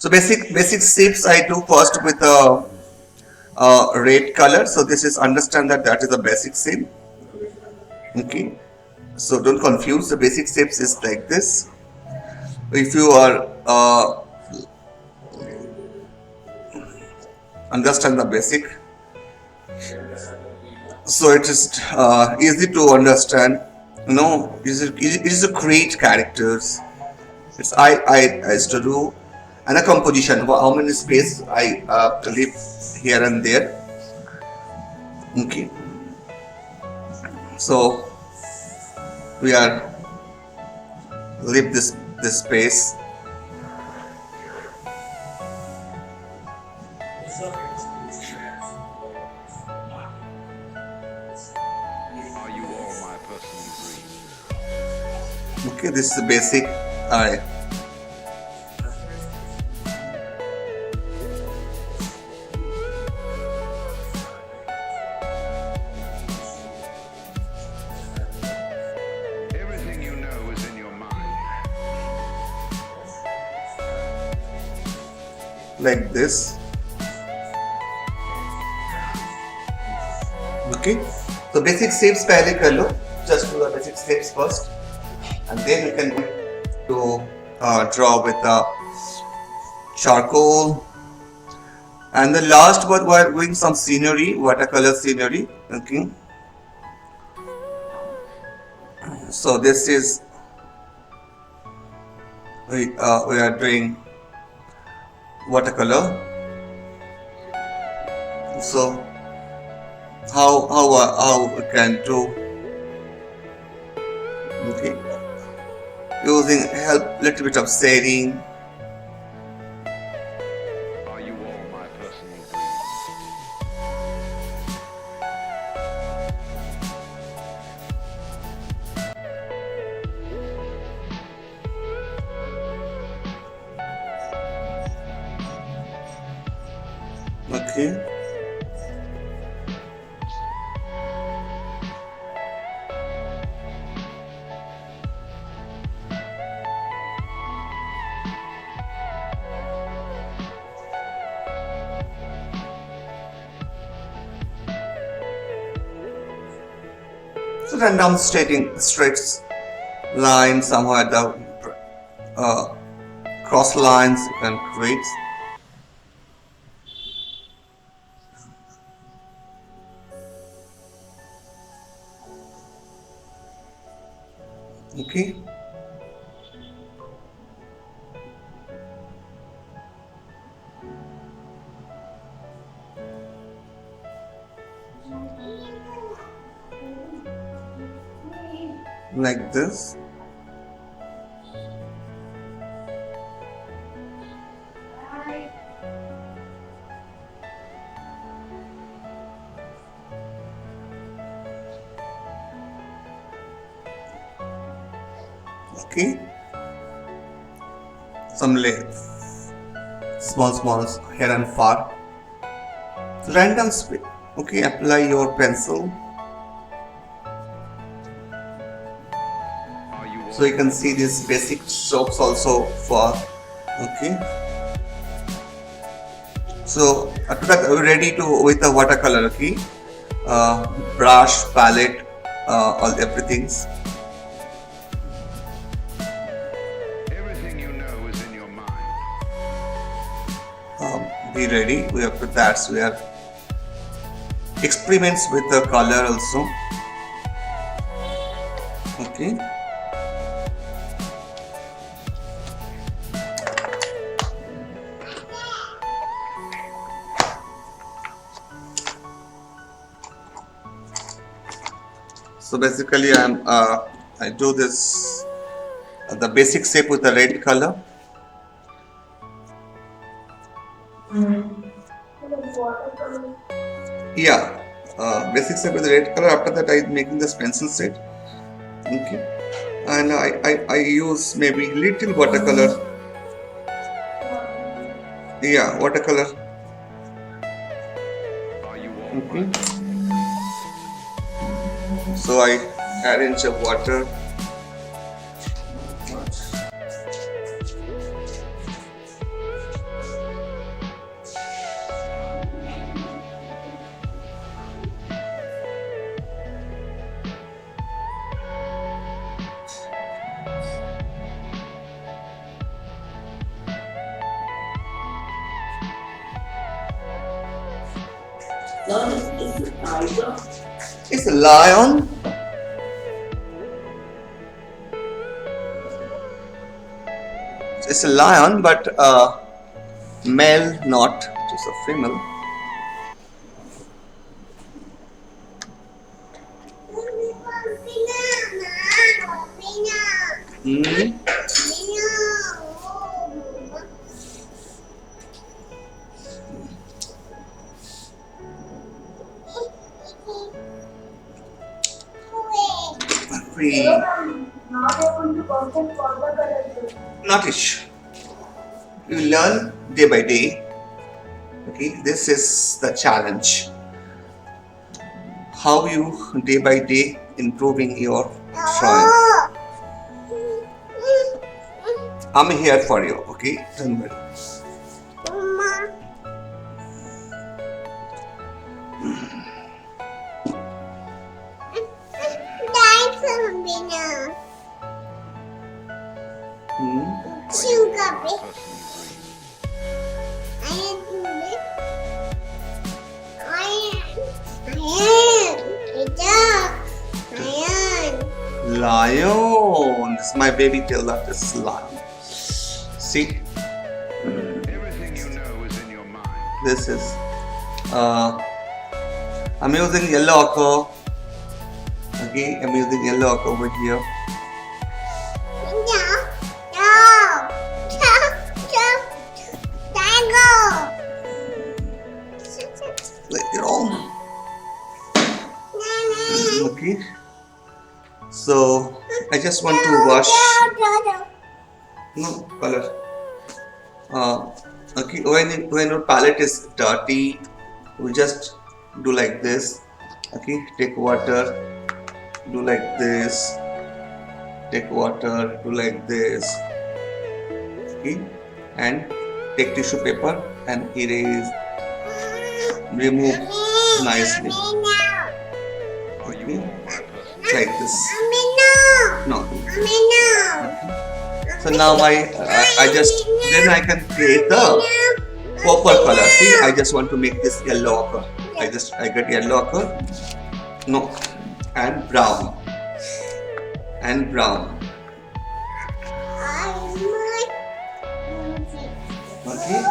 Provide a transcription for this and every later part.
So basic shapes I do first with a red color. So this is, understand that that is a basic shape. Okay. So don't confuse, the basic shapes is like this. If you are understand the basic, so it is easy to understand. You know, it is to create characters. It's I used to do, and a composition. How many space I leave here and there. Okay, so we are leave this space. Are you all my personal dreams? Okay, this is the basic. I Everything you know is in your mind. like this. Okay, so basic shapes पहले कर लो. Just do the basic shapes first, and then you can to draw with the charcoal. And the last one, we are doing some scenery, watercolor scenery. Okay, so this is we are doing watercolor. So how we can do, okay, using help little bit of shading. Are you all my personal dreams? Okay, so random straight lines, somewhere the cross lines you can create. Okay, like this. Okay, some small here and far. So random space. Okay, apply your pencil. Are you all So you can see these basic strokes also for. Okay, so after that we're ready to with the watercolor. Okay, brush, palette, all everything's. everything you know is in your mind. Be ready. We have put that. So we have experiments with the color also. Okay. So basically, I do this the basic shape with the red color. Yeah, basic shape with the red color. After that, I'm making this pencil set. Okay, and I use maybe little watercolor. Yeah, watercolor. Are you all Okay. my So I arrange the water. It's a lion. It's a lion, but male, not just a female. Hmm. Free. Notish. You learn day by day. Okay, this is the challenge. How you day by day improving your drawing. I'm here for you. Okay, don't worry. Lion. This is my baby tail. That is lion. See, Everything you know is in your mind. this is. I'm using yellow ochre. Okay, I'm using yellow ochre over here. Like it all. Okay. So I just want to wash. No color. Okay. When your palette is dirty, we just do like this. Okay. Take water. Do like this. Take water. Do like this. Okay. And take tissue paper and erase. Remove nicely. Are you Okay. all my person? Like this. No. No. So now I just then I can create the purple color. See, I just want to make this yellow ochre. I get yellow ochre. No, and brown and brown. Okay.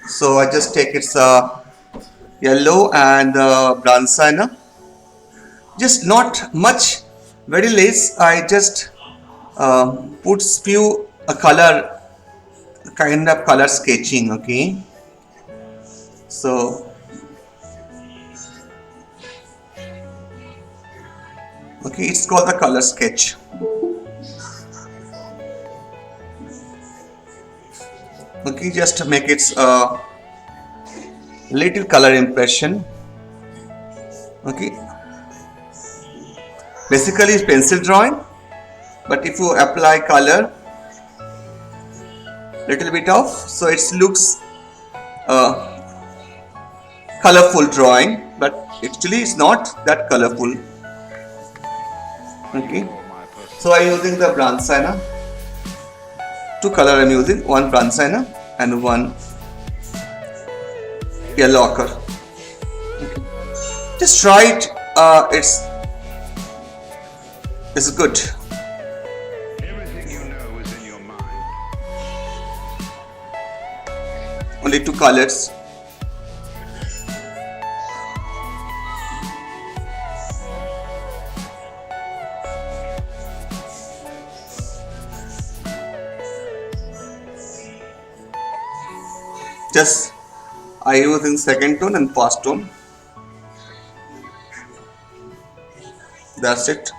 So I just take its yellow and brown sienna. Just not much, very less. I just put few color, kind of color sketching. Okay. So okay, it's called the color sketch. Okay, just to make its little color impression. Okay, basically it's pencil drawing, but if you apply color, little bit of, so it looks colorful drawing, but actually it's not that colorful. Okay, All my person. so I'm using the brown sienna. Two color I'm using, one brown sienna and one yellow ochre. Okay. Just try it. It's good. Everything you know is in your mind. Only two colors. Just I use in second tone and first tone. That's it.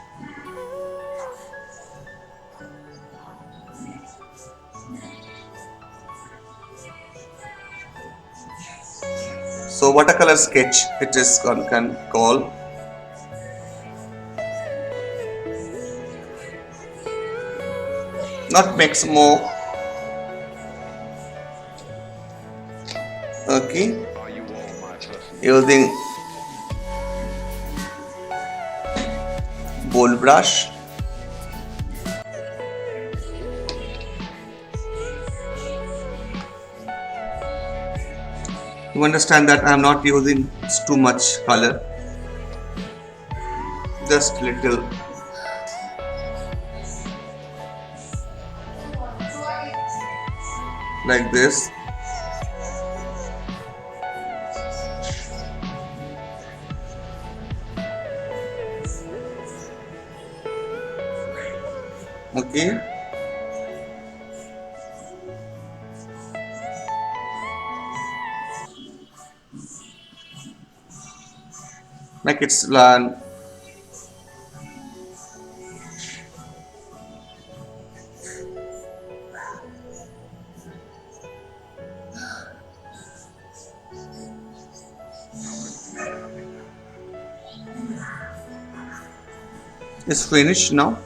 So watercolor sketch it is can call. not make more. Okay, Are you all my personal using bold brush. You understand that I am not using too much color, just little like this. Okay, like it's it's finished now.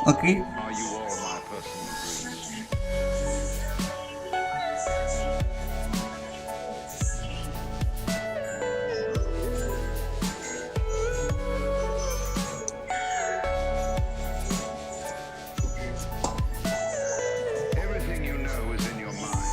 Okay, Are you all my personal dreams? Everything you know is in your mind.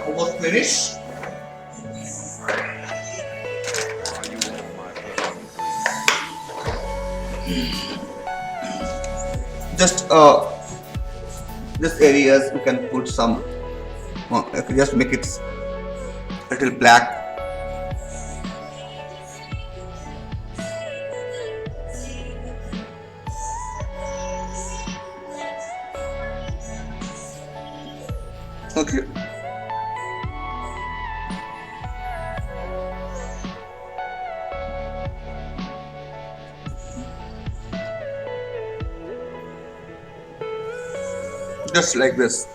almost finished. Are you all my personal dreams? Just this areas we can put some. Okay, just make it little black. Okay. Just like this.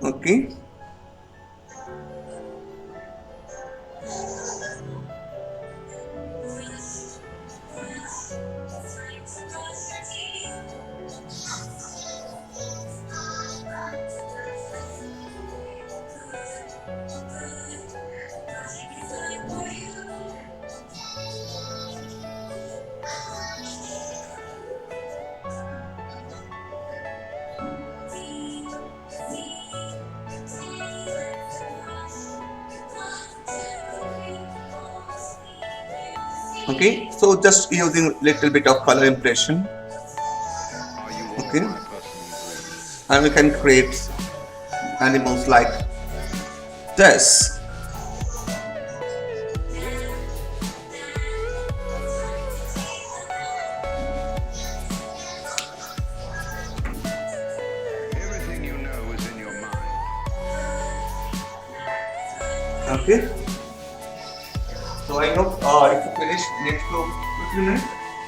Okay. Okay, so just using little bit of color impression. Are you all Okay, my personal dreams? and we can create animals like this. Everything you know is in your mind. Okay, so I hope if you finish next to 15 minutes.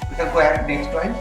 We can go ahead next one.